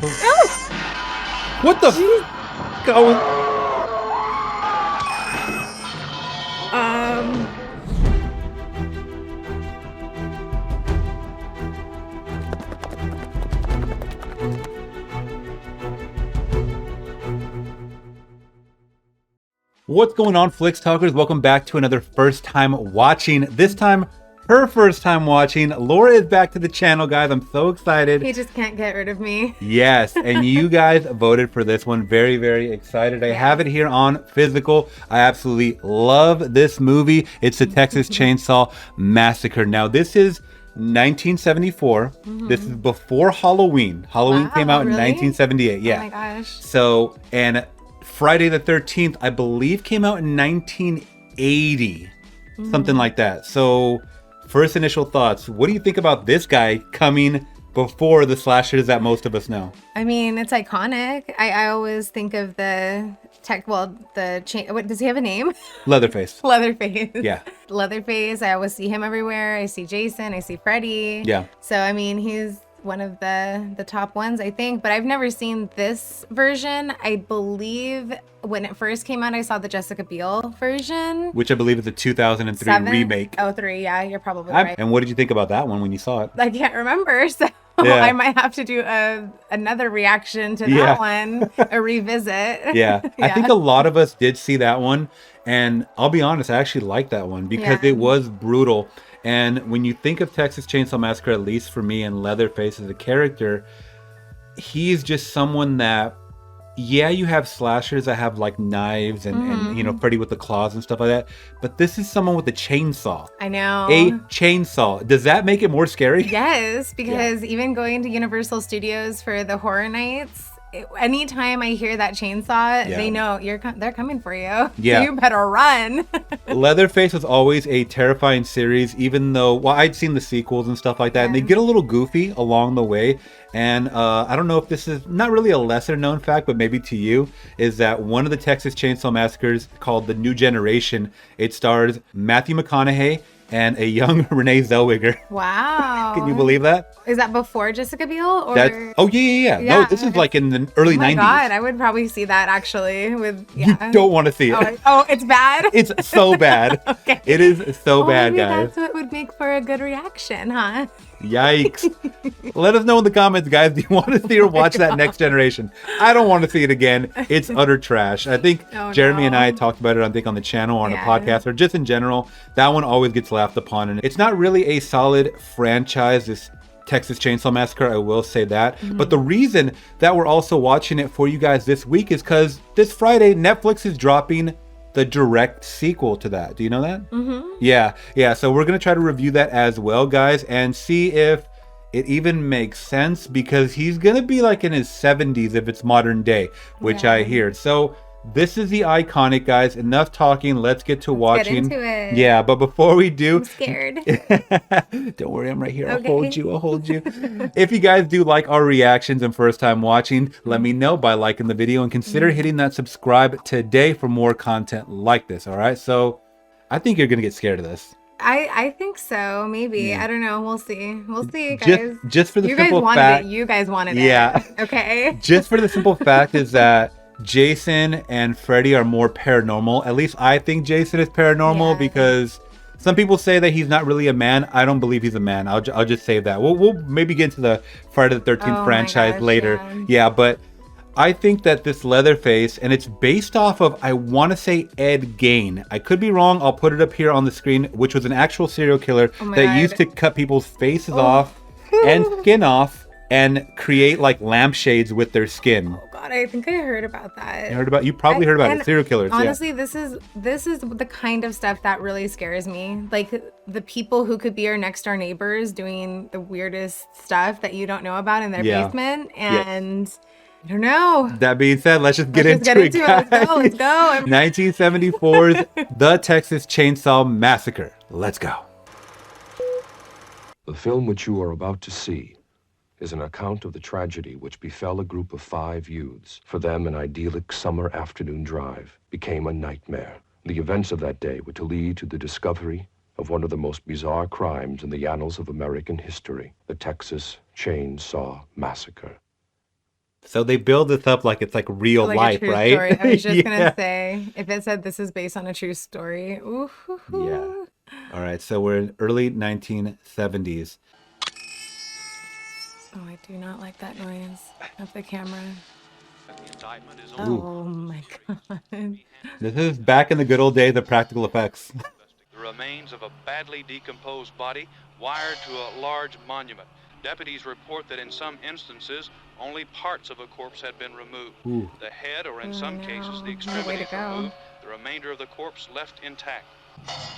Oh. What the going? What's going on, Flix Talkers? Welcome back to another first time watching. This time, her first time watching. Laura is back to the channel, guys. I'm so excited. He just can't get rid of me. Yes, and you guys voted for this one. Very, very excited. I have it here on physical. I absolutely love this movie. It's the Texas Chainsaw Massacre. Now, this is 1974. This is before Halloween. Halloween came out in 1978. Yeah. Oh my gosh. So, and Friday the 13th, I believe, came out in 1980. Something like that. So, first initial thoughts. What do you think about this guy coming before the slashers that most of us know? I mean, it's iconic. I always think of the what does he have a name? Leatherface. Leatherface. Yeah. Leatherface. I always see him everywhere. I see Jason. I see Freddy. Yeah. So, I mean, he's one of the top ones, I think, but I've never seen this version. I believe when it first came out, I saw the Jessica Biel version, Which I believe is a 2003 remake. Oh, 3, yeah, you're probably right. And what did you think about that one when you saw it? I can't remember, so Yeah. I might have to do another reaction to that one, a revisit. Yeah. I think a lot of us did see that one, and I'll be honest, I actually liked that one because it was brutal. And when you think of Texas Chainsaw Massacre, at least for me, and Leatherface as a character, he's just someone that, yeah, you have slashers that have like knives and you know, Freddy with the claws and stuff like that. But this is someone with a chainsaw. I know. A chainsaw. Does that make it more scary? Yes, because even going to Universal Studios for the horror nights, anytime I hear that chainsaw, they know they're coming for you. Yeah. So you better run. Leatherface was always a terrifying series, even though, well, I'd seen the sequels and stuff like that, and they get a little goofy along the way. And I don't know if this is not really a lesser known fact, but maybe to you, is that one of the Texas Chainsaw Massacres called The New Generation, it stars Matthew McConaughey and a young Renee Zellweger. Wow. Can you believe that? Is that before Jessica Biel? Or? Oh, yeah. No, this is like in the early 90s. Oh my God, I would probably see that actually. You don't want to see it. Oh, it's bad? It's so bad. Okay. It is so bad, maybe guys. That's what would make for a good reaction, huh? Yikes. Let us know in the comments, guys. Do you want to see or watch that Next Generation? I don't want to see it again. It's utter trash. I think Jeremy and I talked about it, I think, on the channel or on a podcast, or just in general. That one always gets laughed upon. And it's not really a solid franchise, this Texas Chainsaw Massacre, I will say that. But the reason that we're also watching it for you guys this week is because this Friday, Netflix is dropping the direct sequel to that. Do you know that? Yeah. So we're gonna try to review that as well, guys, and see if it even makes sense, because he's gonna be like in his 70s if it's modern day, which I hear. So this is the iconic, guys. Enough talking. Let's get to watching. Get into it. Yeah, but before we do, I'm scared. don't worry, I'm right here. I'll hold you. If you guys do like our reactions and first time watching, let me know by liking the video and consider hitting that subscribe today for more content like this. All right. So I think you're gonna get scared of this. I think so. Maybe. I don't know. We'll see. We'll see, guys. Just for the you simple guys wanted fact. it. You guys wanted Yeah. it. Okay. Just for the simple fact is that Jason and Freddy are more paranormal. At least I think Jason is paranormal, because some people say that he's not really a man. I don't believe he's a man. I'll just say that. We'll maybe get to the Friday the 13th franchise later. Yeah, but I think that this Leatherface, and it's based off of, I want to say, Ed Gein. I could be wrong. I'll put it up here on the screen, which was an actual serial killer that used to cut people's faces off and skin off and create like lampshades with their skin. Oh God, I think I heard about that. You probably heard about it. Serial killers. Honestly, this is the kind of stuff that really scares me. Like the people who could be our next door neighbors doing the weirdest stuff that you don't know about in their basement. And I don't know. That being said, let's just get into it. Let's go. 1974's The Texas Chainsaw Massacre. Let's go. The film which you are about to see is an account of the tragedy which befell a group of 5 youths. For them, an idyllic summer afternoon drive became a nightmare. The events of that day were to lead to the discovery of one of the most bizarre crimes in the annals of American history, the Texas Chainsaw Massacre. So they build this up like it's like real like life, a true right? Story. I was just Yeah. gonna say, if it said this is based on a true story, ooh. Yeah. All right, so we're in early 1970s. Oh, I do not like that noise of the camera. Ooh. Oh my god. This is back in the good old days of practical effects. The remains of a badly decomposed body wired to a large monument. Deputies report that in some instances, only parts of a corpse had been removed. Ooh. The head, or in some cases, the No way to extremities go. removed, the remainder of the corpse left intact.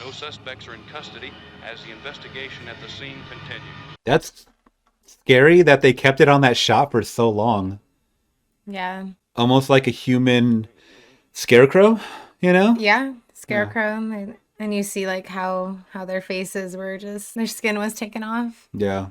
No suspects are in custody as the investigation at the scene continues. That's scary that they kept it on that shot for so long. Yeah. Almost like a human scarecrow, you know? Yeah. Scarecrow. And you see like how their faces were just, their skin was taken off. Yeah.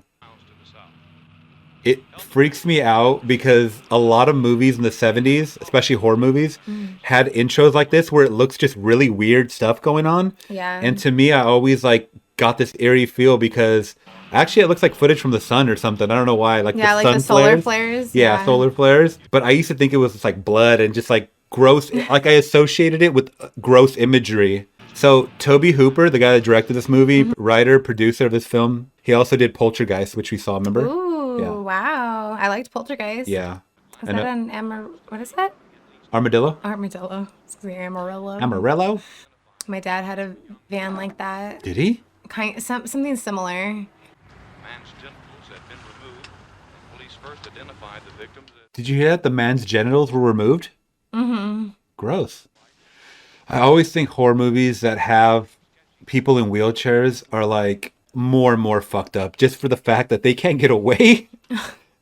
It freaks me out because a lot of movies in the 70s, especially horror movies, had intros like this where it looks just really weird stuff going on. Yeah. And to me, I always like got this eerie feel because actually it looks like footage from the sun or something. I don't know why. Like yeah, the like sun the solar flares. Yeah, solar flares. But I used to think it was just like blood and just like gross. Like I associated it with gross imagery. So Tobe Hooper, the guy that directed this movie, writer, producer of this film, he also did Poltergeist, which we saw, remember? Ooh, Yeah. wow. I liked Poltergeist. Yeah. Is that an what is that? Armadillo? Armadillo. It's the Amarillo. Amarillo? My dad had a van like that. Did he? Something similar. Man's genitals had been removed. Police first identified the victims as... Did you hear that the man's genitals were removed? Mm-hmm. Gross. I always think horror movies that have people in wheelchairs are like more and more fucked up just for the fact that they can't get away.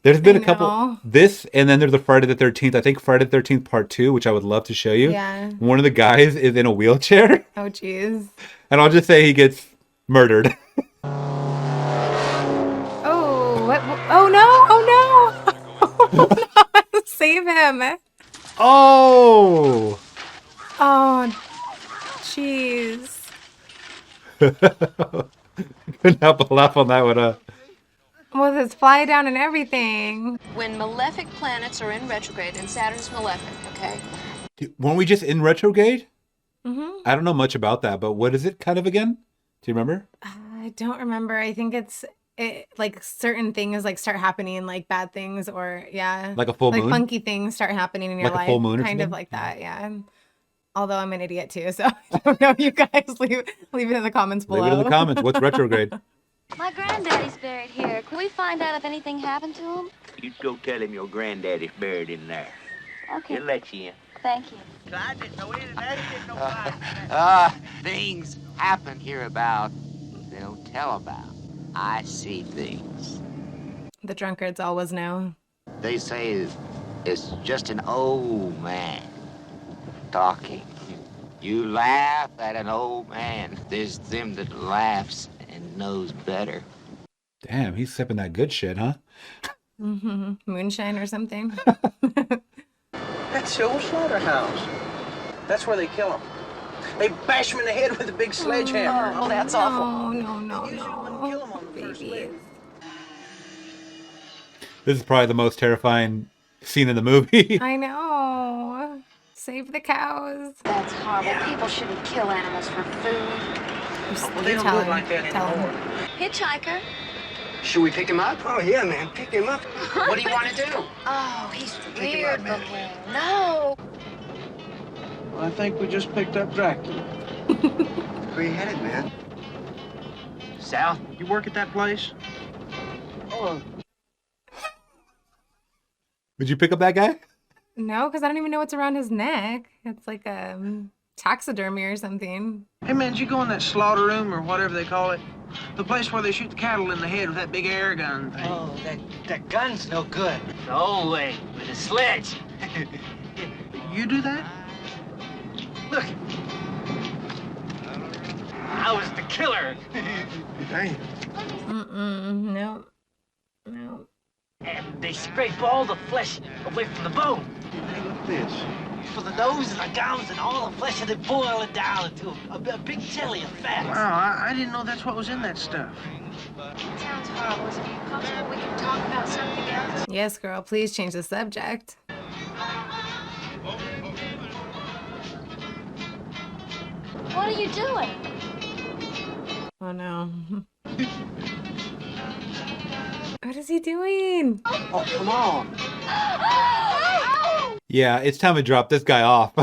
There's been a couple, this, and then there's a Friday the 13th. I think Friday the 13th part 2, which I would love to show you. Yeah. One of the guys is in a wheelchair. Oh, jeez. And I'll just say he gets murdered. Oh, what? Oh, no. Oh, no. Oh, no. Save him. Oh! Oh, jeez. Couldn't help but laugh on that one, With his fly down and everything. When malefic planets are in retrograde, and Saturn's malefic, okay? Weren't we just in retrograde? Mm-hmm. I don't know much about that, but what is it kind of again? Do you remember? I don't remember. I think like certain things like start happening, like bad things, or yeah, Like a full moon? like funky things start happening in your Like a life, full moon or kind of something? like that. Yeah. Although I'm an idiot too, so I don't know. You guys leave it in the comments below. Leave it in the comments. What's retrograde? My granddaddy's buried here. Can we find out if anything happened to him? You go tell him your granddaddy's buried in there. Okay. He'll let you in. Thank you. I didn't know any of that. He didn't know Things happen hereabout they don't tell about. I see things. The drunkards always know. They say it's just an old man talking. You laugh at an old man. There's them that laughs and knows better. Damn, he's sipping that good shit, huh? Mm-hmm. Moonshine or something. That's the old slaughterhouse. That's where they kill them. They bash them in the head with a big sledgehammer. Oh, that's awful. No. Kill them on the first leg. This is probably the most terrifying scene in the movie. I know. Save the cows. That's horrible. People shouldn't kill animals for food. Well, they don't do it like that anymore. Hitchhiker. Should we pick him up? Oh, yeah, man. Pick him up. What do you want to do? Oh, he's Pick him weird up, man. looking. No. Well, I think we just picked up Dracula. Where you headed, man? South. You work at that place? Oh, Would you pick up that guy? No, because I don't even know what's around his neck. It's like a taxidermy or something. hey, man, did you go in that slaughter room or whatever they call it? The place where they shoot the cattle in the head with that big air gun thing. Oh, that gun's no good. No way. With a sledge. You do that? Look. I was the killer. Hey. No. And they scrape all the flesh away from the bone. Hey, look at this. For the nose and the gums and all the flesh, and they boil it down into a big jelly of fat. Wow, I didn't know that's what was in that stuff. Sounds horrible. Is it possible we can talk about something else? Yes, girl, please change the subject. What are you doing? Oh no. What is he doing? Oh, come on. Yeah, it's time to drop this guy off.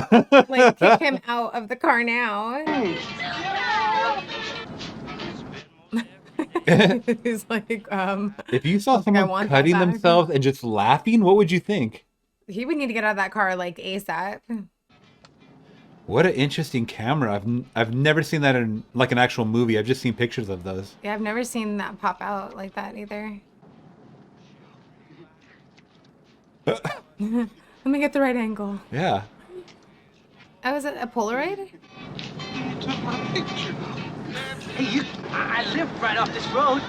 Like, kick him out of the car now. He's like, if you saw someone cutting themselves and just laughing, what would you think? He would need to get out of that car like ASAP. What an interesting camera. I've never seen that in like an actual movie. I've just seen pictures of those. Yeah, I've never seen that pop out like that either. Let me get the right angle. Yeah. Oh, is it a Polaroid? You took my picture. Hey, I live right off this road.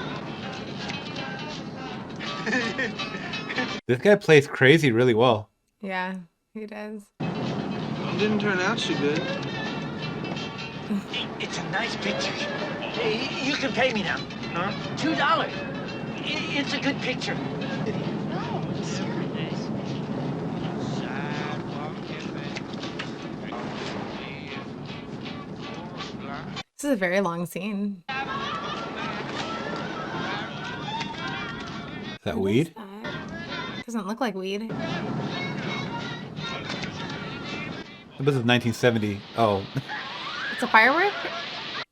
This guy plays crazy really well. Yeah, he does. It didn't turn out so good. It's a nice picture. Hey, you can pay me now. Huh? $2. It's a good picture. This is a very long scene. Is that weed? Doesn't look like weed. This is 1970. Oh. It's a firework?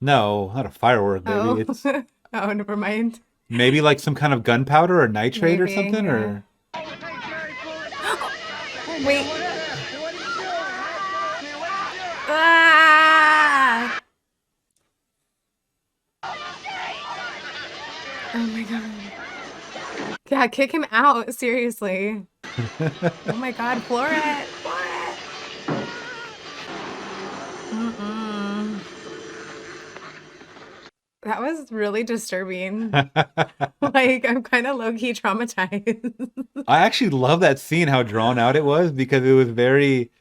No, not a firework, baby. Oh. It's Oh, never mind. maybe like some kind of gunpowder or nitrate or Maybe, something, yeah. or Wait. Ah! Oh my god. Yeah, kick him out, seriously. Oh my god, floor it. Floor it. Mm-mm. That was really disturbing. Like, I'm kind of low-key traumatized. I actually love that scene, how drawn out it was, because it was very,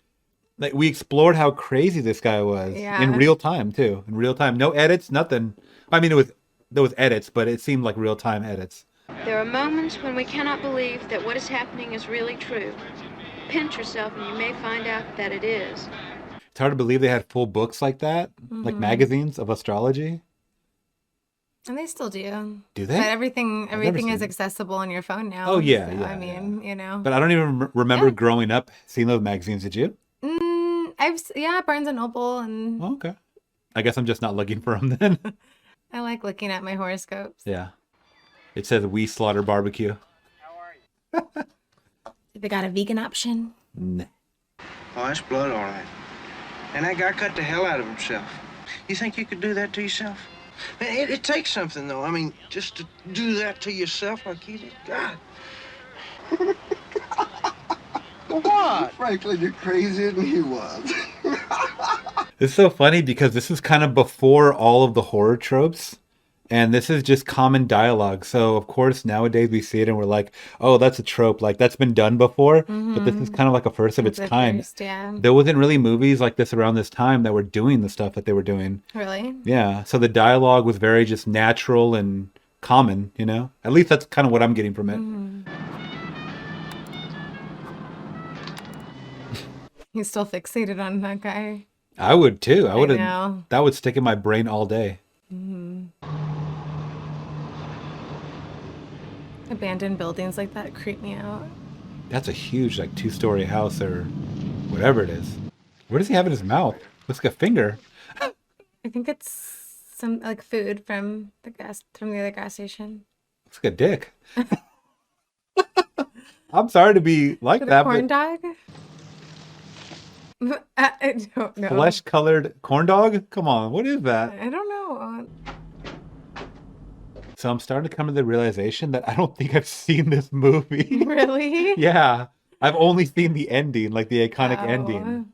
like, we explored how crazy this guy was Yeah. in real time too. In real time, no edits, nothing. I mean, there was edits, but it seemed like real time edits. There are moments when we cannot believe that what is happening is really true. Pinch yourself and you may find out that it is. It's hard to believe they had full books like that, like magazines of astrology. And they still do. Do they? But everything is seen it. accessible on your phone now. Oh, yeah, so, yeah, I mean, you know. But I don't even remember Yeah. growing up seeing those magazines. Did you? Barnes and Noble, and Oh, okay. I guess I'm just not looking for them then. I like looking at my horoscopes. Yeah. It says We Slaughter Barbecue. They got a vegan option. Nah. Oh, that's blood, all right. And that guy cut the hell out of himself. You think you could do that to yourself? Man, it takes something, though. I mean, just to do that to yourself like he did. God. What? Frankly, you're crazier than he was. It's so funny because this is kind of before all of the horror tropes. And this is just common dialogue. So, of course, nowadays we see it and we're like, oh, that's a trope. Like, that's been done before. But this is kind of like a first of its The kind. first, yeah. There wasn't really movies like this around this time that were doing the stuff that they were doing. Really? Yeah. So the dialogue was very just natural and common, you know? At least that's kind of what I'm getting from it. He's still fixated on that guy. I would too. I would know. have. That would stick in my brain all day. Abandoned buildings like that creep me out. That's a huge, like, 2-story house or whatever it is. What does he have in his mouth? Looks like a finger. I think it's some like food from the other gas station. Looks like a dick. I'm sorry to be like Is it a that, corn but dog? I don't know. flesh-colored corn dog? Come on, what is that? I don't know. So I'm starting to come to the realization that I don't think I've seen this movie. Really? Yeah. I've only seen the ending, like the iconic ending.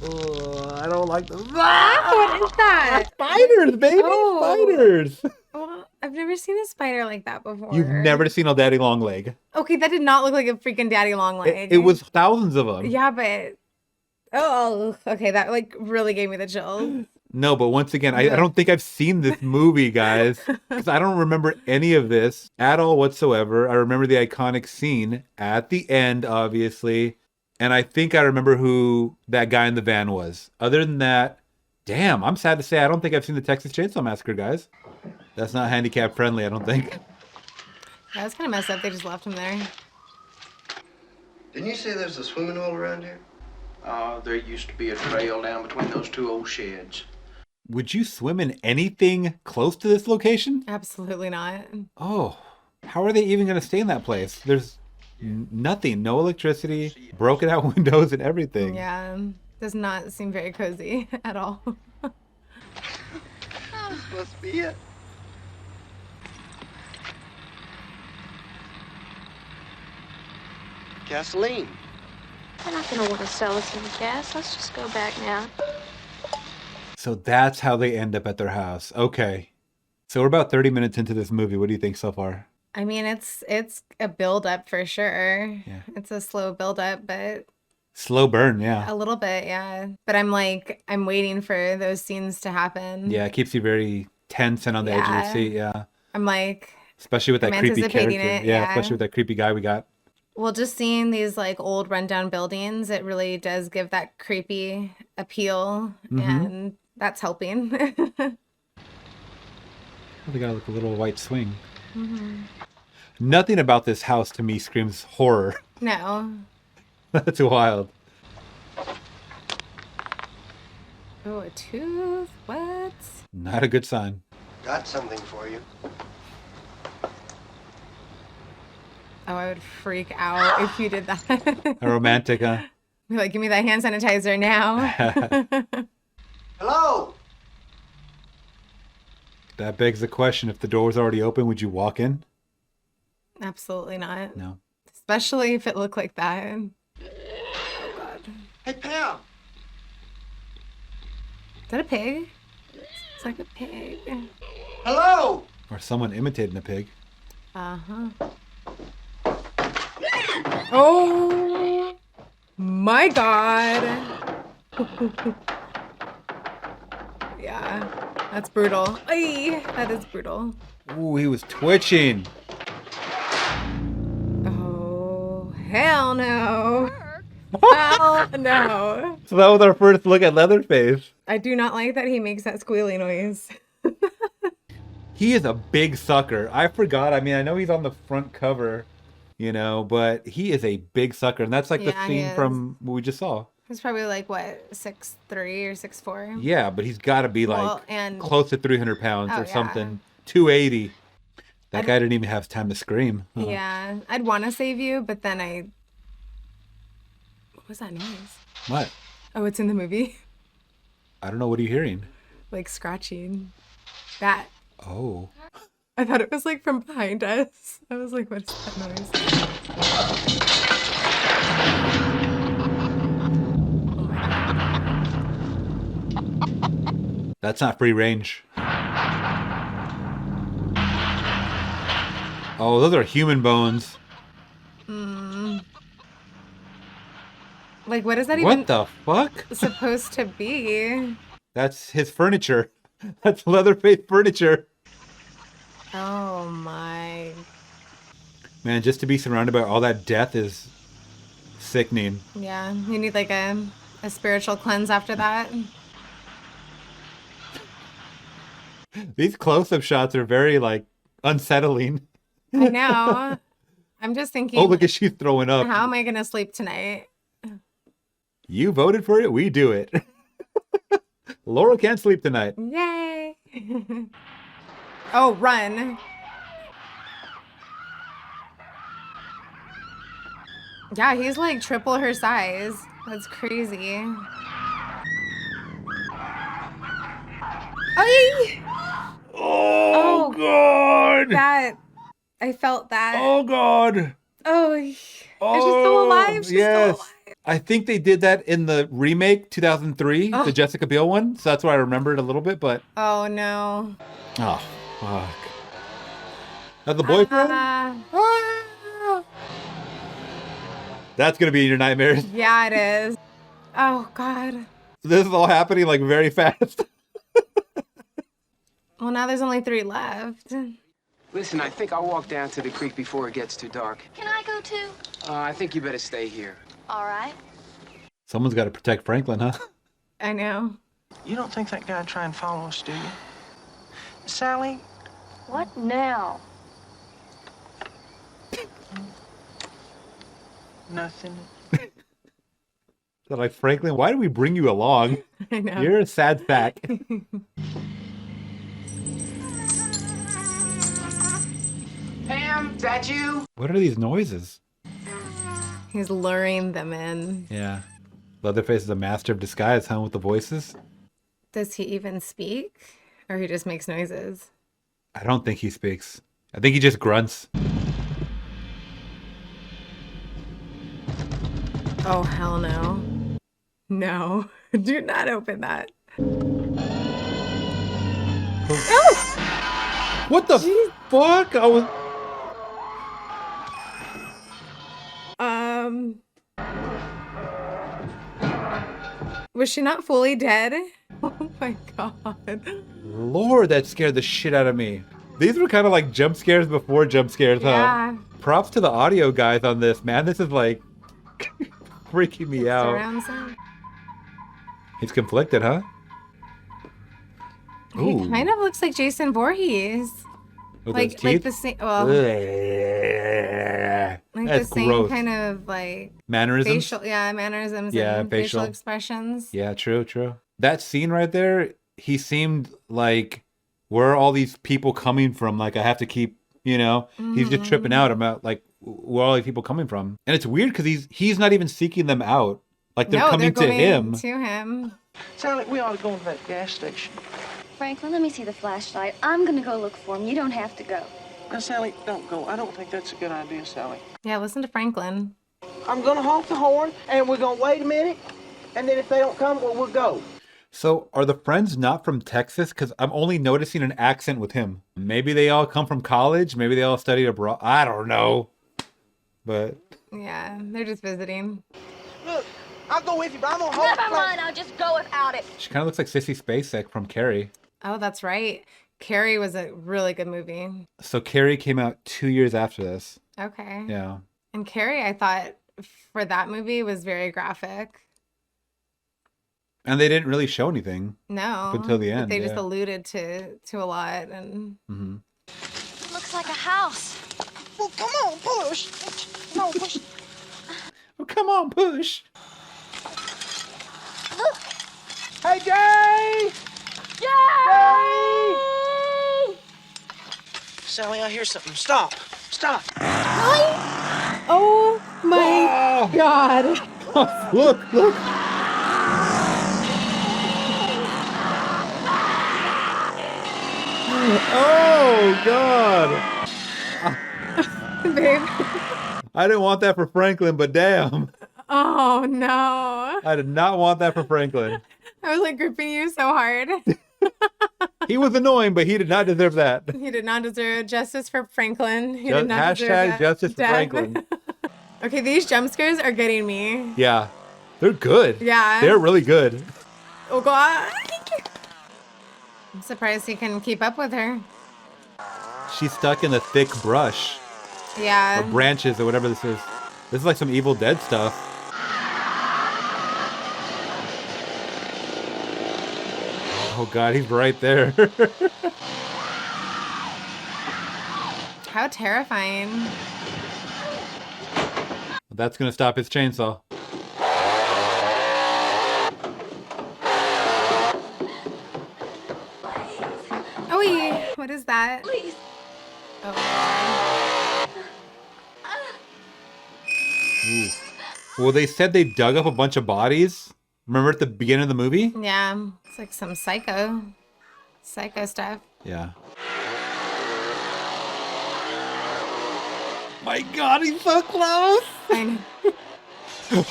I don't like them. What is that? Spiders, baby! Oh. Spiders! Well, I've never seen a spider like that before. You've never seen a daddy long leg. Okay, that did not look like a freaking daddy long leg. It was thousands of them. Yeah, but... Oh, okay, that like really gave me the chills. No, but once again, I don't think I've seen this movie, guys, because I don't remember any of this at all whatsoever. I remember the iconic scene at the end, obviously, and I think I remember who that guy in the van was. Other than that, damn, I'm sad to say I don't think I've seen the Texas Chainsaw Massacre, guys. That's not handicap friendly, I don't think. Yeah, it's kind of messed up. They just left him there. Didn't you say there's a swimming hole around here? There used to be a trail down between those two old sheds. Would you swim in anything close to this location? Absolutely not. Oh, how are they even going to stay in that place? There's nothing, no electricity, broken out windows and everything. Yeah, does not seem very cozy at all. This must be it. Gasoline. They're not going to want to sell us any gas. Let's just go back now. So that's how they end up at their house. Okay. So we're about 30 minutes into this movie. What do you think so far? I mean, it's a build up for sure. Yeah. It's a slow build up, but Slow burn, yeah. a little bit, yeah. But I'm waiting for those scenes to happen. Yeah, it keeps you very tense and on the edge of your seat, yeah. I'm like, especially with that I'm creepy anticipating character. it, Yeah, especially with that creepy guy we got. well, just seeing these like old rundown buildings, it really does give that creepy appeal, and that's helping. Oh, they got like a little white swing. Nothing about this house to me screams horror. No. That's wild. Oh, a tooth? What? Not a good sign. Got something for you. Oh, I would freak out if you did that. A romantic, huh? Be like, give me that hand sanitizer now. Hello? That begs the question, if the door's already open, would you walk in? Absolutely not. No. Especially if it looked like that. Oh, God. Hey, Pam. Is that a pig? It's like a pig. Hello? Or someone imitating a pig. Uh-huh. Oh my God. Yeah, that's brutal. Ay, that is brutal. Ooh, he was twitching. Oh, hell no. Hell no. So that was our first look at Leatherface. I do not like that he makes that squealy noise. He is a big sucker. I forgot. I mean, I know he's on the front cover, you know, but he is a big sucker. And that's like the scene from what we just saw. He's probably like, what, 6'3" or 6'4"? Yeah, but he's got to be like close to 300 pounds or something. 280. That guy didn't even have time to scream. Yeah, I'd want to save you, but then what was that noise? What? Oh, it's in the movie? I don't know. What are you hearing? Like scratching. That. Oh. I thought it was like from behind us. I was like, what is that noise? That's not free range. Oh, those are human bones. Like, what is that What even the fuck? supposed to be? That's his furniture. That's Leatherface furniture. Oh my. Man, just to be surrounded by all that death is sickening. Yeah, you need like a spiritual cleanse after that. These close-up shots are very, like, unsettling. I know. I'm just thinking. Oh, look at she's throwing up. How am I going to sleep tonight? You voted for it, we do it. Laurel can't sleep tonight. Yay. Oh, run. Yeah, he's like triple her size. That's crazy. Ay! Oh, God. I felt that. Oh, God. Oh, is she still alive? She's still alive. I think they did that in the remake 2003, the Jessica Biel one. So that's why I remember it a little bit, but. Oh, no. Oh, fuck. Now the boyfriend? That's going to be in your nightmares. Yeah, it is. Oh, God. This is all happening like very fast. Well, now there's only 3 left. Listen, I think I'll walk down to the creek before it gets too dark. Can I go too? I think you better stay here. All right. Someone's got to protect Franklin, huh? I know. You don't think that guy'd try and follow us, do you? Sally? What now? Nothing. They're like, Franklin, why did we bring you along? I know. You're a sad sack. Pam, is that you? What are these noises? He's luring them in. Yeah. Leatherface is a master of disguise, huh, with the voices? Does he even speak? Or he just makes noises? I don't think he speaks. I think he just grunts. Oh, hell no. No. Do not open that. Oh! What the fuck? I was... Was she not fully dead? Oh my god. Lord, that scared the shit out of me. These were kind of like jump scares before jump scares, huh? Yeah. Props to the audio guys on this, man. This is like freaking me out. Surround sound. He's conflicted, huh? He Ooh. kind of looks like Jason Voorhees. With like those teeth? the same. Well, like That's the same gross. kind of like Mannerisms? facial, mannerisms. Yeah, and facial facial. expressions. Yeah, true. That scene right there, he seemed like, where are all these people coming from? Like, I have to keep, he's just tripping out about, like, where are all these people coming from? And it's weird because he's not even seeking them out. Like, they're coming to him. To him. Sound like we ought to go to that gas station. Franklin, let me see the flashlight. I'm gonna go look for him. You don't have to go. Now, Sally, don't go. I don't think that's a good idea, Sally. Yeah, listen to Franklin. I'm gonna honk the horn, and we're gonna wait a minute, and then if they don't come, well, we'll go. So are the friends not from Texas? Because I'm only noticing an accent with him. Maybe they all come from college. Maybe they all studied abroad. I don't know. But yeah, they're just visiting. Look, I'll go with you, but I'm gonna hold Never mind, I'll just go without it. she kind of looks like Sissy Spacek from Carrie. Oh, that's right. Carrie was a really good movie. So Carrie came out 2 years after this. Okay. Yeah. And Carrie, I thought, for that movie was very graphic. And they didn't really show anything. No. Up until the end. But they just alluded to a lot. And Looks like a house. Well, come on, push. No, push. Oh, come on, push. Look. Hey, Jay! Yay! Sally, I hear something. Stop. Stop. oh my god. Look. Oh, God. Babe. I didn't want that for Franklin, but damn. Oh, no. I did not want that for Franklin. I was like gripping you so hard. He was annoying, but he did not deserve that. He did not deserve justice for Franklin. He did not deserve Hashtag justice for death. Franklin. Okay, these jump scares are getting me. Yeah. They're good. Yeah. They're really good. Oh, God. I'm surprised he can keep up with her. She's stuck in the thick brush. Yeah. Or branches or whatever this is. This is like some Evil Dead stuff. Oh God, he's right there. How terrifying. That's gonna stop his chainsaw. Oh, what is that? Please. Oh. Ooh. Well, they said they dug up a bunch of bodies. Remember at the beginning of the movie? Yeah, it's like some psycho stuff. Yeah. My God, he's so close. I know.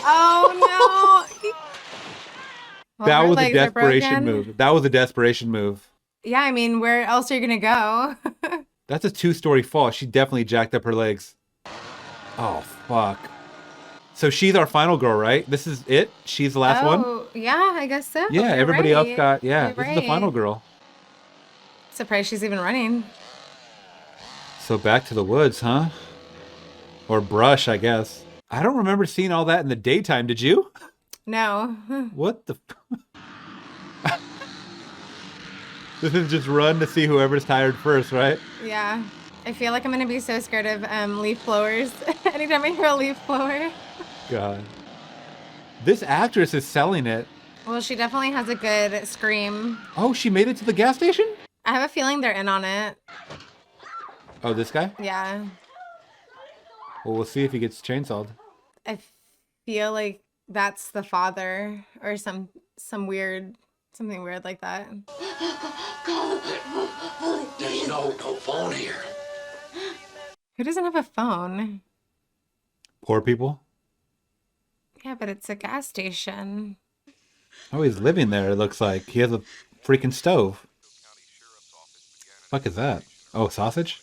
Oh no. Well, that her was a legs are desperation broken. move. That was a desperation move. Yeah, I mean, where else are you gonna go? That's a 2-story fall. She definitely jacked up her legs. Oh, fuck. So she's our final girl, right? This is it? She's the last one? Oh, yeah, I guess so. Yeah, You're everybody right. else got, You're this is the final girl. Surprised she's even running. So back to the woods, huh? Or brush, I guess. I don't remember seeing all that in the daytime. Did you? No. What the? This is just run to see whoever's tired first, right? Yeah. I feel like I'm going to be so scared of leaf blowers anytime I hear a leaf blower. God. This actress is selling it. Well, she definitely has a good scream. Oh, she made it to the gas station? I have a feeling they're in on it. Oh, this guy? Yeah. Well, we'll see if he gets chainsawed. I feel like that's the father or something weird like that. There's no phone here. Who doesn't have a phone? Poor people? Yeah, but it's a gas station. Oh, he's living there, it looks like. He has a freaking stove. Fuck is that? Oh, sausage?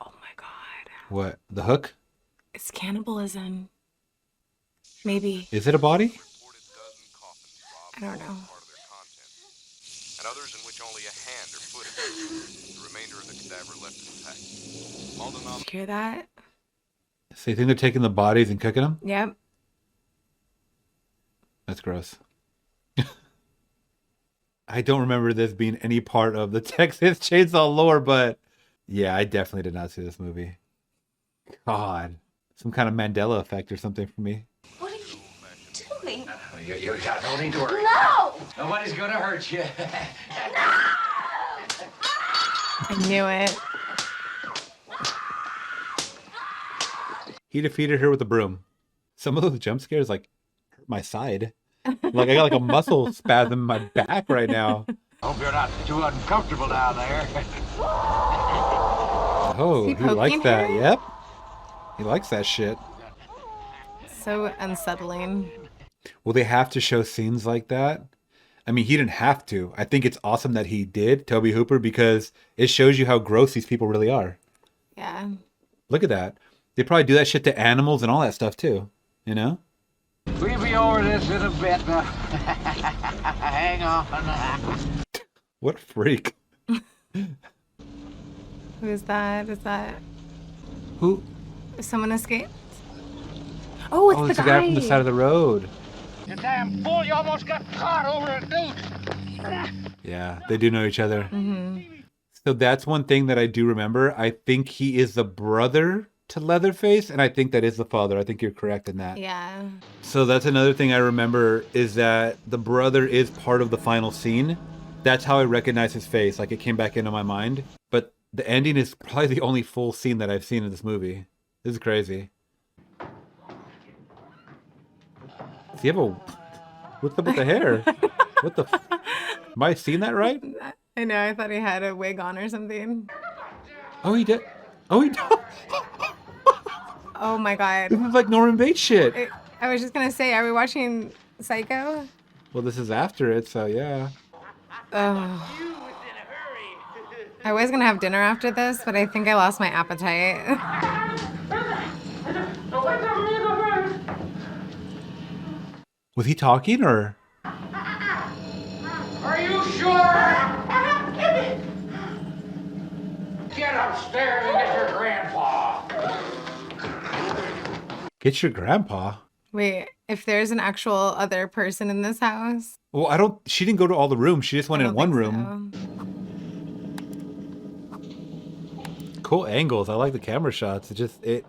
Oh my god. What? The hook? It's cannibalism. Maybe. Is it a body? I don't know. And others in which only a hand or foot is the remainder of the cadaver left intact. Did you hear that? So you think they're taking the bodies and cooking them? Yep. That's gross. I don't remember this being any part of the Texas Chainsaw lore, but yeah, I definitely did not see this movie. God. Some kind of Mandela effect or something for me. What are you doing? You don't need to worry. No! Nobody's gonna hurt you. I knew it. He defeated her with a broom. Some of those jump scares like hurt my side. Like I got like a muscle spasm in my back right now. Hope you're not too uncomfortable down there. Oh, Is he he likes poking that. her? Yep. He likes that shit. So unsettling. Will they have to show scenes like that? I mean, he didn't have to. I think it's awesome that he did, Toby Hooper, because it shows you how gross these people really are. Yeah. Look at that. They probably do that shit to animals and all that stuff too. You know? We'll be over this in a bit now. Hang on. What a freak. Who is that? Is that Who? someone escaped? Oh, it's It's the the guy from the side of the road. You damn fool, you almost got caught over a dude. Yeah, they do know each other. Mm-hmm. So that's one thing that I do remember. I think he is the brother to Leatherface, and I think that is the father. I think you're correct in that. Yeah. So that's another thing I remember is that the brother is part of the final scene. That's how I recognize his face. Like it came back into my mind. But the ending is probably the only full scene that I've seen in this movie. This is crazy. Does he have a... What's up with the hair? What the... Am I seeing that right? I know. I thought he had a wig on or something. Oh, he did. Oh, he did. Oh my god. This is like Norman Bates shit. I was just gonna say, are we watching Psycho? Well, this is after it, so yeah. Oh. I was gonna have dinner after this, but I think I lost my appetite. Was he talking or? Are you sure? Get upstairs and get your grandpa. Get your grandpa? Wait, if there's an actual other person in this house? Well, I don't... She didn't go to all the rooms. She just went in one room. So. Cool angles. I like the camera shots. It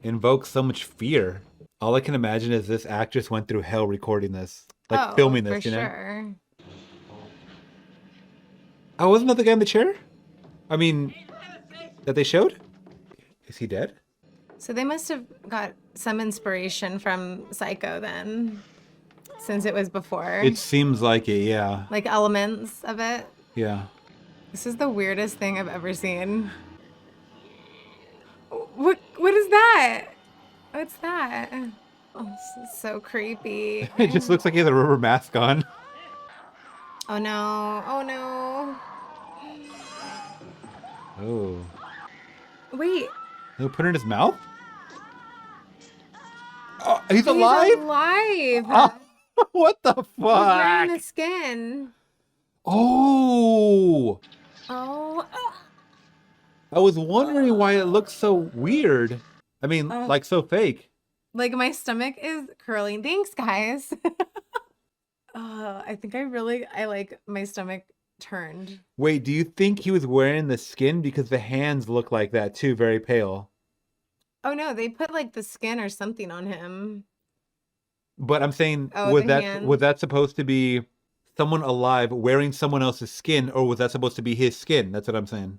invokes so much fear. All I can imagine is this actress went through hell recording this. Like filming this, for you know? Sure. Oh, wasn't that the guy in the chair? I mean, that they showed? Is he dead? So they must have got some inspiration from Psycho then, since it was before. It seems like it, yeah. Like elements of it. Yeah. This is the weirdest thing I've ever seen. What is that? What's that? Oh, this is so creepy. It just looks like he has a rubber mask on. Oh no. Oh no. Oh. Wait. He'll put it in his mouth? Oh, he's alive? He's alive. Oh, what the fuck? He's wearing the skin. Oh. Oh. I was wondering why it looks so weird. I mean, like so fake. Like my stomach is curling. Thanks, guys. I think I like my stomach turned. Wait, do you think he was wearing the skin? Because the hands look like that too, very pale. Oh no, they put like the skin or something on him. But I'm saying, was that supposed to be someone alive wearing someone else's skin, or was that supposed to be his skin? That's what I'm saying.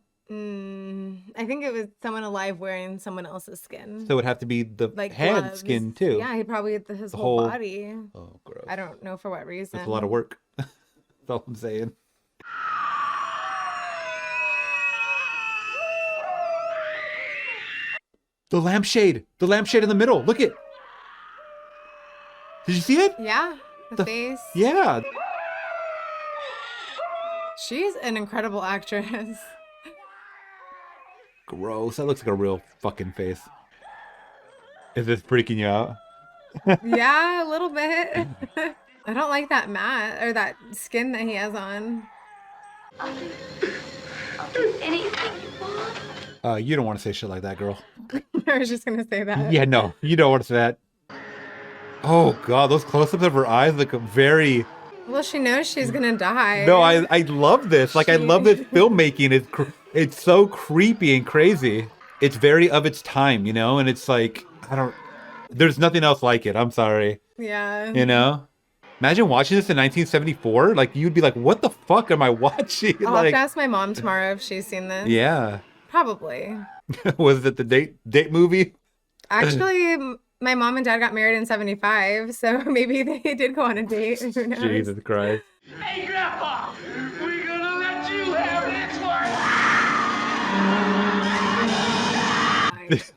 I think it was someone alive wearing someone else's skin. So it would have to be the like head gloves. Skin too. Yeah, he probably had his whole body. Oh, gross. I don't know for what reason. That's a lot of work. That's all I'm saying. The lampshade in the middle. Look it. Did you see it? Yeah, the face. Yeah. She's an incredible actress. Gross. That looks like a real fucking face. Is this freaking you out? Yeah, a little bit. I don't like that matte or that skin that he has on. I'll do anything you want. You don't want to say shit like that, girl. I was just gonna say that. Yeah, no, you don't want to say that. Oh god, those close-ups of her eyes look very. Well, she knows she's gonna die. No, I love this. Like, I love this filmmaking. It's so creepy and crazy. It's very of its time, you know. And it's like, there's nothing else like it. I'm sorry. Yeah. You know. Imagine watching this in 1974. Like, you'd be like, "What the fuck am I watching?" I'll have to ask my mom tomorrow if she's seen this. Yeah. Probably. Was it the date movie? Actually, my mom and dad got married in 75, so maybe they did go on a date. Who knows? Jesus Christ. Hey, Grandpa, we're gonna let you have this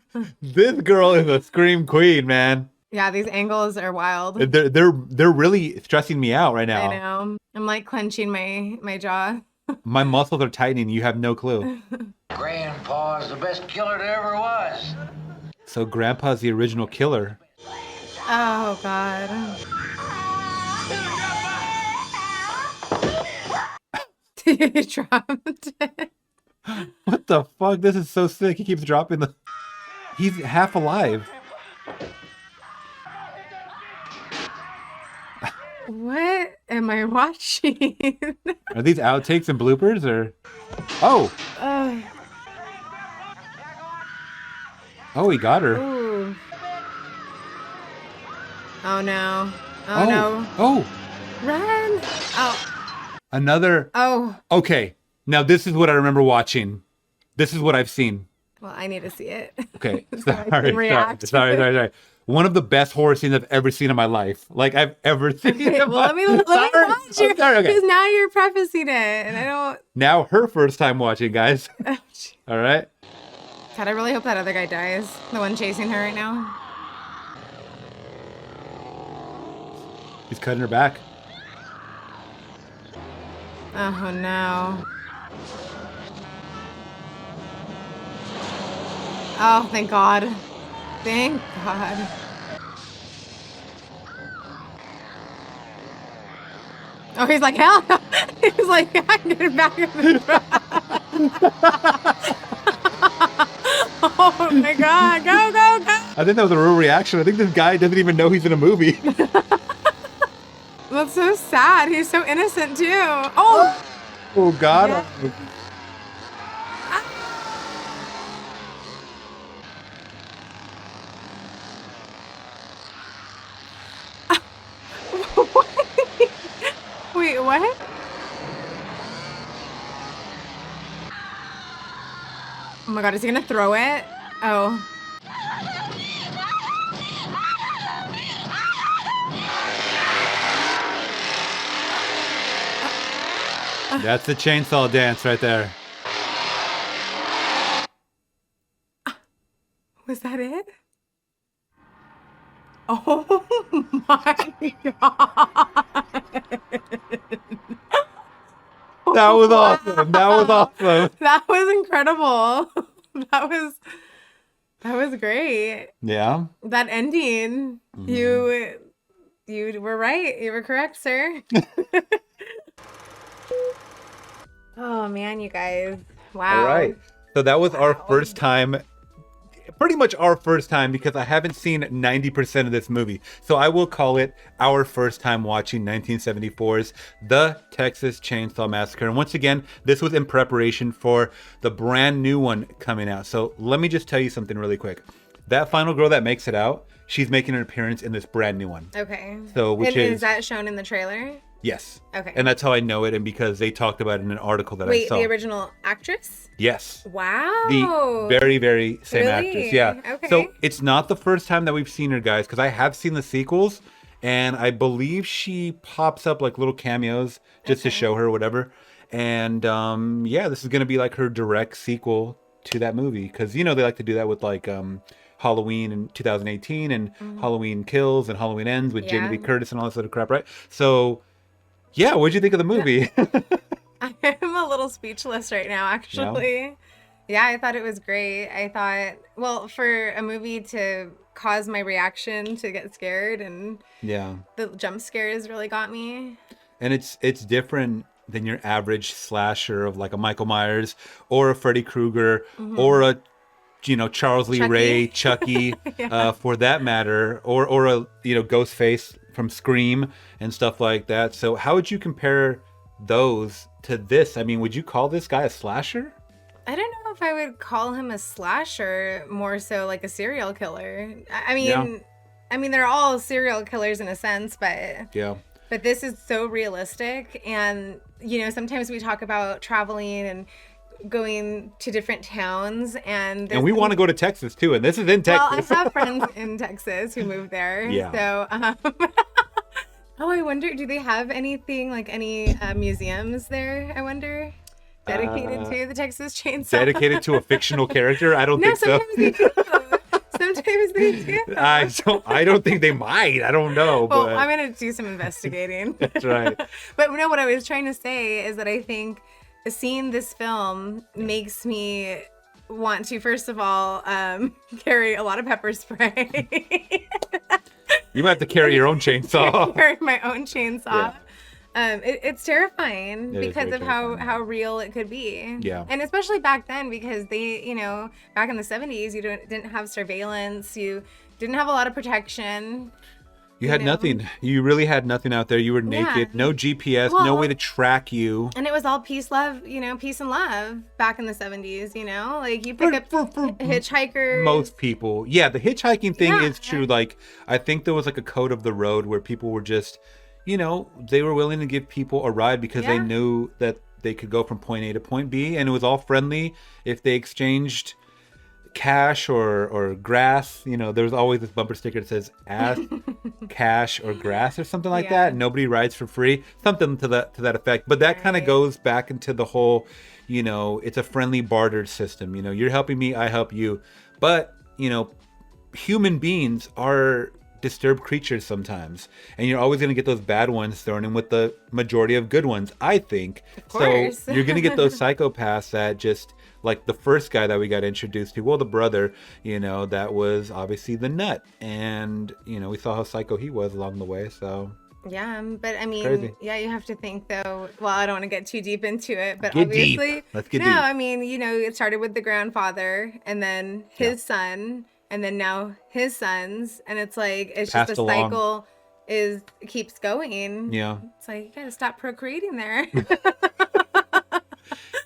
one. This girl is a scream queen, man. Yeah, these angles are wild. They're really stressing me out right now. I know. I'm like clenching my jaw. My muscles are tightening. You have no clue. Grandpa's the best killer there ever was. So Grandpa's the original killer. Oh, God. He dropped it. What the fuck? This is so sick. He keeps dropping the... He's half alive. What am I watching? Are these outtakes and bloopers or... Oh! Oh, he got her. Ooh. Oh no. Oh no. Oh! Run! Oh. Another... Oh. Okay. Now this is what I remember watching. This is what I've seen. Well, I need to see it. Okay. So I can react. Sorry. One of the best horror scenes I've ever seen in my life. Like, I've ever seen. Okay, well, let me watch it. Because now you're prefacing it, and I don't... Now her first time watching, guys. All right? God, I really hope that other guy dies. The one chasing her right now. He's cutting her back. Oh, no. Oh, thank God. Thank God. Oh, he's like, hell no. He's like, I can get it back in the truck. Oh my God, go, go, go. I think that was a real reaction. I think this guy doesn't even know he's in a movie. That's so sad. He's so innocent too. Oh. Oh God. Yeah. Wait, what? Oh my God, is he gonna throw it? Oh. That's the chainsaw dance right there. Was that it? Oh my God. That was awesome. That was awesome. That was incredible. That was great. Yeah. That ending. You were right. You were correct, sir. Oh man, you guys. Wow. All right. So that was our first time, pretty much our first time, because I haven't seen 90% of this movie. So I will call it our first time watching 1974's The Texas Chainsaw Massacre. And once again, this was in preparation for the brand new one coming out. So let me just tell you something really quick. That final girl that makes it out, she's making an appearance in this brand new one. Okay. So is that shown in the trailer? Yes. Okay. And that's how I know it, and because they talked about it in an article that I saw. Wait, the original actress? Yes. Wow. The very, very same actress. Yeah. Okay. So it's not the first time that we've seen her, guys, because I have seen the sequels, and I believe she pops up like little cameos just to show her or whatever. And yeah, this is going to be like her direct sequel to that movie, because, you know, they like to do that with like Halloween in 2018 and Halloween Kills and Halloween Ends with Jamie Lee Curtis and all this other crap, right? So yeah, what'd you think of the movie? I'm a little speechless right now, actually. Yeah, I thought it was great. I thought, well, for a movie to cause my reaction to get scared, and the jump scares really got me. And it's different than your average slasher of like a Michael Myers or a Freddy Krueger or a, you know, Charles Lee Ray, Chucky, for that matter, or a, you know, Ghostface from Scream and stuff like that. So how would you compare those to this? I mean, would you call this guy a slasher? I don't know if I would call him a slasher, more so like a serial killer. I mean, they're all serial killers in a sense, but but this is so realistic. And, you know, sometimes we talk about traveling and going to different towns, and we want to go to Texas too, and this is in Texas. Well, I have friends in Texas who moved there. So oh, I wonder, do they have anything, like any museums there, I wonder, dedicated to the Texas Chainsaw? Dedicated to a fictional character? I don't think so. They do. Sometimes they do. I don't think they might. I don't know. Well, but I'm going to do some investigating. That's right. But no, what I was trying to say is that I think seeing this film makes me want to, first of all, carry a lot of pepper spray. You might have to carry your own chainsaw. Carry my own chainsaw. It's terrifying because of how real it could be. Yeah. And especially back then, because they, you know, back in the 70s, you didn't have surveillance. You didn't have a lot of protection. You had nothing. You really had nothing out there. You were naked. No GPS, no way to track you. And it was all peace, love, you know, peace and love back in the 70s, you know? Like, you pick up hitchhikers. Most people. Yeah, the hitchhiking thing is true. Like, I think there was like a code of the road where people were just, you know, they were willing to give people a ride because they knew that they could go from point A to point B, and it was all friendly. If they exchanged cash or grass, you know, there's always this bumper sticker that says ass, cash or grass or something like that. Nobody rides for free, something to that effect. But that kind of goes back into the whole, you know, it's a friendly bartered system. You know, you're helping me, I help you. But, you know, human beings are disturbed creatures sometimes, and you're always going to get those bad ones thrown in with the majority of good ones, I think. So you're going to get those psychopaths that just, like the first guy that we got introduced to, well, the brother, you know, that was obviously the nut, and, you know, we saw how psycho he was along the way. So yeah, but I mean, crazy. Yeah, you have to think though. Well, I don't want to get too deep into it, but get obviously, deep. Let's get deep. No, I mean, you know, it started with the grandfather, and then his son, and then now his sons, and it's like it's Passed just a along. cycle keeps going. Yeah, it's like you gotta stop procreating there.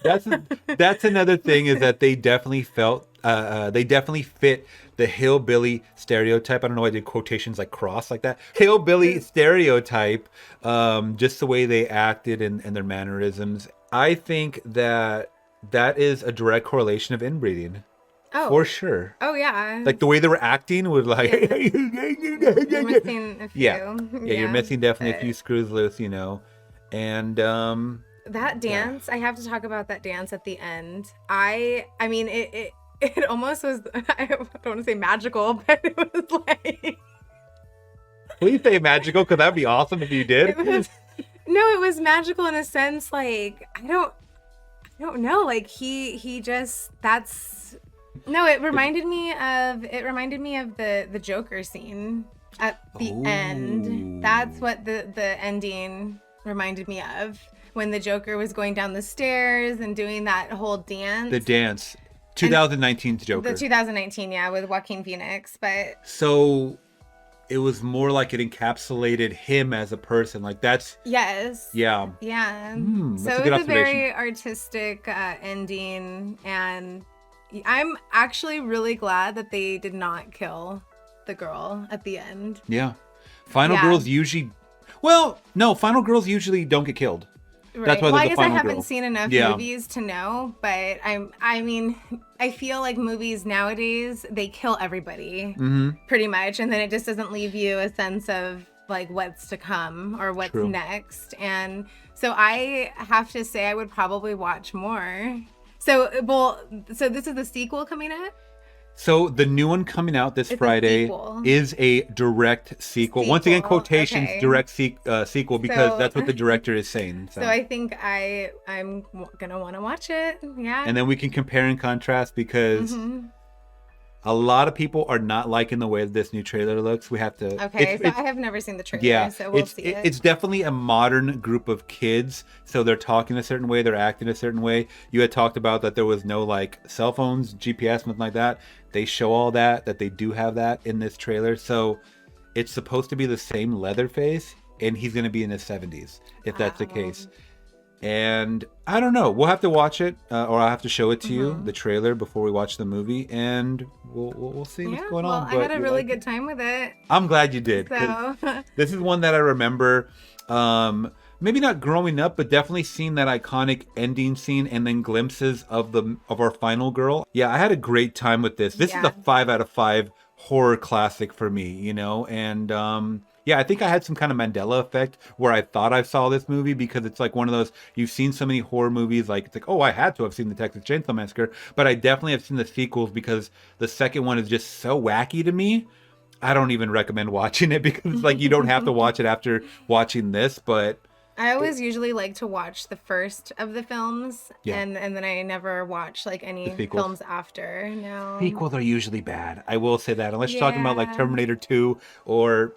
That's another thing, is that they definitely felt they definitely fit the hillbilly stereotype. I don't know why I did quotations like cross like that. Hillbilly stereotype, just the way they acted and their mannerisms. I think that is a direct correlation of inbreeding. Oh, for sure. Oh yeah. Like the way they were acting would like. You're missing a few. Yeah, you're missing definitely a few screws loose, you know, and that dance. I have to talk about that dance at the end. I mean, it almost was. I don't want to say magical, but it was like. Please say magical, because that'd be awesome if you did. It was magical in a sense. Like I don't know. Like he just that's. No, it reminded me of the Joker scene at the end. That's what the ending reminded me of. when the Joker was going down the stairs and doing that whole dance. The dance. 2019's Joker. The 2019, yeah, with Joaquin Phoenix. But so it was more like it encapsulated him as a person. Like that's yes. Yeah. Yeah. That's so a good it was a observation. very artistic ending, and I'm actually really glad that they did not kill the girl at the end. Yeah. Final girls usually final girls usually don't get killed. Right. That's why well, I they're the guess I final haven't girl. seen enough movies to know, but I mean, I feel like movies nowadays, they kill everybody pretty much, and then it just doesn't leave you a sense of like what's to come or what's next. And so I have to say I would probably watch more. So this is the sequel coming out? So the new one coming out this Friday is a direct sequel. Once again, quotations, direct sequel, because that's what the director is saying. So I think I'm gonna want to watch it. Yeah. And then we can compare and contrast, because a lot of people are not liking the way this new trailer looks. We have to. Okay, so I have never seen the trailer, so we'll see it. It's definitely a modern group of kids, so they're talking a certain way, they're acting a certain way. You had talked about that there was no like cell phones, GPS, nothing like that. They show all that they do have that in this trailer. So it's supposed to be the same Leatherface, and he's going to be in his 70s, if that's the case. And I don't know. We'll have to watch it, or I'll have to show it to you, the trailer, before we watch the movie, and we'll see what's going on. I had a really good time with it. I'm glad you did. So. This is one that I remember, maybe not growing up, but definitely seeing that iconic ending scene and then glimpses of our final girl. Yeah, I had a great time with this. This is a 5 out of 5 horror classic for me, you know, and yeah, I think I had some kind of Mandela effect where I thought I saw this movie, because it's like one of those, you've seen so many horror movies, like it's like, oh, I had to have seen the Texas Chainsaw Massacre, but I definitely have seen the sequels, because the second one is just so wacky to me. I don't even recommend watching it, because it's like you don't have to watch it after watching this, but I always usually like to watch the first of the films, and then I never watch like any films after. No. Sequels are usually bad. I will say that, unless you're talking about like Terminator 2 or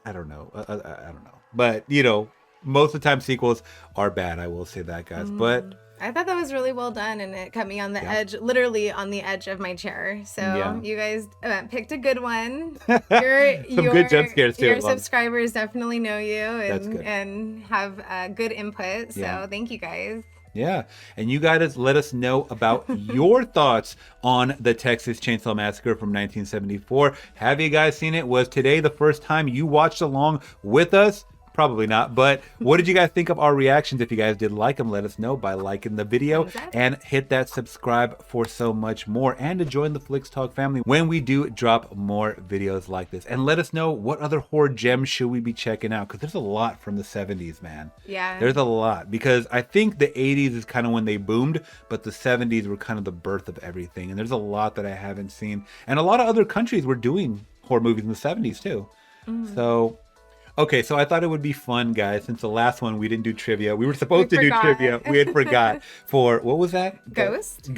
I don't know. I don't know. But, you know, most of the time sequels are bad. I will say that, guys. But I thought that was really well done, and it kept me on the edge, literally on the edge of my chair. So you guys picked a good one. Some good jump scares too. Your subscribers definitely know you and have good input. So thank you guys. Yeah, and you guys let us know about your thoughts on the Texas Chainsaw Massacre from 1974. Have you guys seen it? Was today the first time you watched along with us? Probably not, but what did you guys think of our reactions? If you guys did like them, let us know by liking the video and hit that subscribe for so much more, and to join the Flix Talk family when we do drop more videos like this. And let us know what other horror gems should we be checking out, because there's a lot from the 70s, man. Yeah. There's a lot, because I think the 80s is kind of when they boomed, but the 70s were kind of the birth of everything. And there's a lot that I haven't seen. And a lot of other countries were doing horror movies in the 70s too. So... okay, so I thought it would be fun, guys, since the last one we didn't do trivia. We were supposed to do trivia. We had forgot for, what was that? Ghost,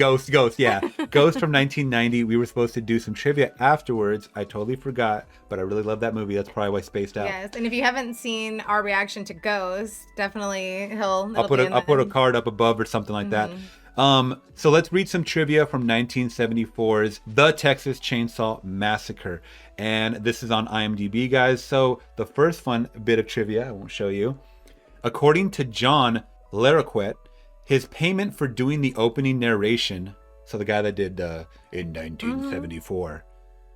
yeah. Ghost from 1990. We were supposed to do some trivia afterwards. I totally forgot, but I really love that movie. That's probably why I spaced out. Yes, and if you haven't seen our reaction to Ghost, definitely I'll put a card up above or something like that. So let's read some trivia from 1974's The Texas Chainsaw Massacre. And this is on IMDb, guys. So the first fun bit of trivia, I won't show you. According to John Larroquette, his payment for doing the opening narration, so the guy that did in 1974,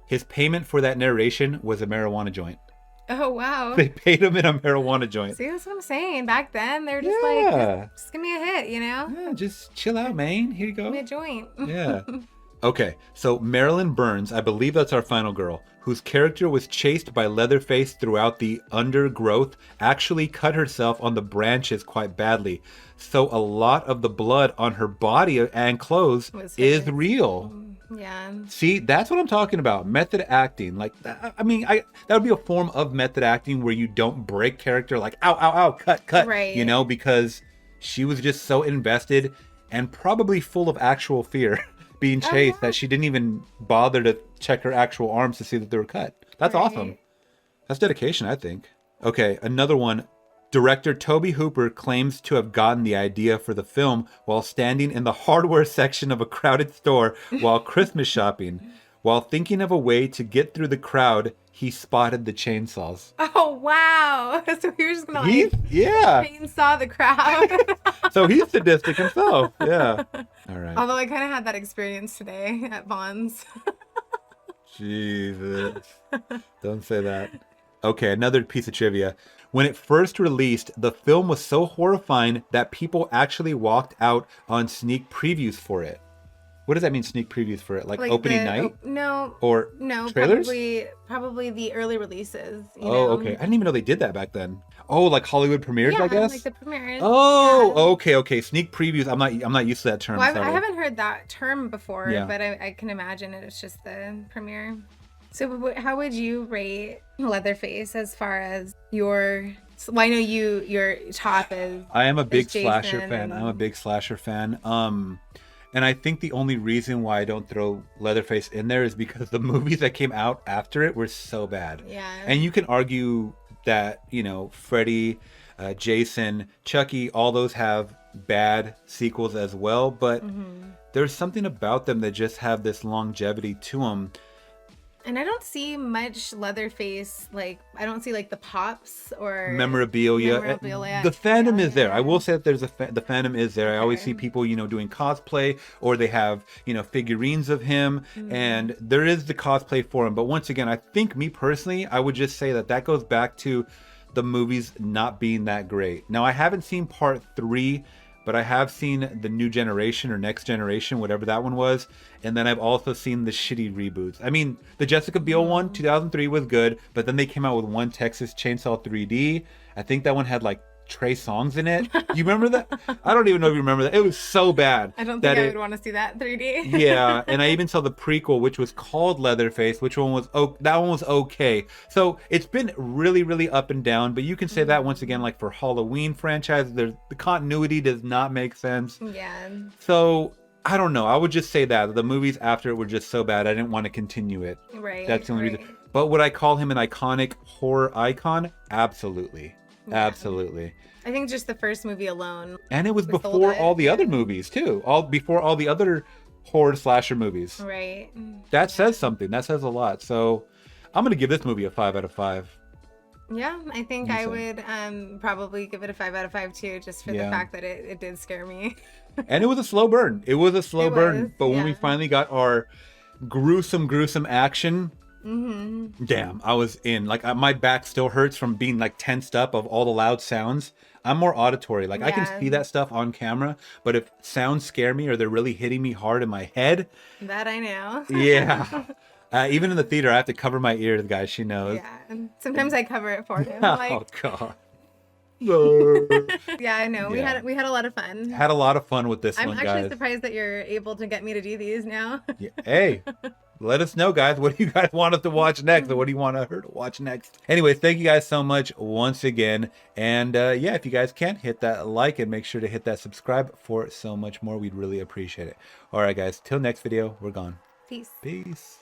his payment for that narration was a marijuana joint. Oh, wow. They paid him in a marijuana joint. See, that's what I'm saying. Back then, they were just like, just give me a hit, you know? Yeah, just chill out, man. Here you go. Give me a joint. Yeah. Okay, so Marilyn Burns, I believe that's our final girl, whose character was chased by Leatherface throughout the undergrowth, actually cut herself on the branches quite badly. So a lot of the blood on her body and clothes is real. Yeah. See, that's what I'm talking about. Method acting. Like, I mean, that would be a form of method acting where you don't break character, like, ow, ow, ow, cut, right. You know, because she was just so invested and probably full of actual fear being chased that she didn't even bother to check her actual arms to see that they were cut. That's awesome. That's dedication, I think. Okay, another one. Director Tobe Hooper claims to have gotten the idea for the film while standing in the hardware section of a crowded store while Christmas shopping. While thinking of a way to get through the crowd, he spotted the chainsaws. Oh, wow. So he was just going to chainsaw the crowd. So he's sadistic himself. Yeah. All right. Although I kind of had that experience today at Vaughn's. Jesus. Don't say that. Okay, another piece of trivia. When it first released, the film was so horrifying that people actually walked out on sneak previews for it. What does that mean, sneak previews for it? Like opening night? No. Or no, trailers? Probably the early releases. You know? Oh, okay. I didn't even know they did that back then. Oh, like Hollywood premieres, I guess? Like the premieres. Oh, okay. Sneak previews. I'm not used to that term. Well, I haven't heard that term before, yeah. but I can imagine it's just the premiere. So how would you rate Leatherface as far as your... Well, I know your top is... I am a big slasher fan. I'm a big slasher fan. And I think the only reason why I don't throw Leatherface in there is because the movies that came out after it were so bad. Yeah. And you can argue that, Freddy, Jason, Chucky, all those have bad sequels as well. But there's something about them that just have this longevity to them. And I don't see much Leatherface, I don't see the pops or memorabilia. The fandom is there. I will say that the fandom is there. I always see people, doing cosplay, or they have, figurines of him, and there is the cosplay for him. But once again, I think me personally, I would just say that goes back to the movies not being that great. Now, I haven't seen part 3, but I have seen the New Generation or Next Generation, whatever that one was. And then I've also seen the shitty reboots. I mean, the Jessica Biel one, 2003, was good. But then they came out with one, Texas Chainsaw 3D. I think that one had Trey Songz in it. You remember that? I don't even know if you remember that. It was so bad. I don't think I would want to see that 3D. Yeah, and I even saw the prequel, which was called Leatherface, which one was that one was okay. So it's been really, really up and down. But you can say that once again, for Halloween franchise, the continuity does not make sense. Yeah. So I don't know. I would just say that the movies after it were just so bad, I didn't want to continue it. Right. That's the only reason. But would I call him an iconic horror icon? Absolutely. Yeah. Absolutely. I think just the first movie alone. And it was before all the other movies too. Before all the other horror slasher movies. Right. That says something. That says a lot. So I'm going to give this movie a 5 out of 5. Yeah, I think I would probably give it a 5 out of 5 too, just for the fact that it did scare me. And it was a slow burn. But when we finally got our gruesome action, damn, I was in. My back still hurts from being tensed up of all the loud sounds. I'm more auditory. I can see that stuff on camera, but if sounds scare me or they're really hitting me hard in my head, that I know. Yeah. Even in the theater, I have to cover my ears, guys. She knows. Yeah, and sometimes I cover it for him. Oh God. Yeah, I know. Yeah. We had a lot of fun. Had a lot of fun with this one, guys. I'm actually surprised that you're able to get me to do these now. Yeah. Hey, let us know, guys. What do you guys want us to watch next, or what do you want her to watch next? Anyway, thank you guys so much once again. And if you guys can, hit that like and make sure to hit that subscribe for so much more. We'd really appreciate it. All right, guys. Till next video, we're gone. Peace. Peace.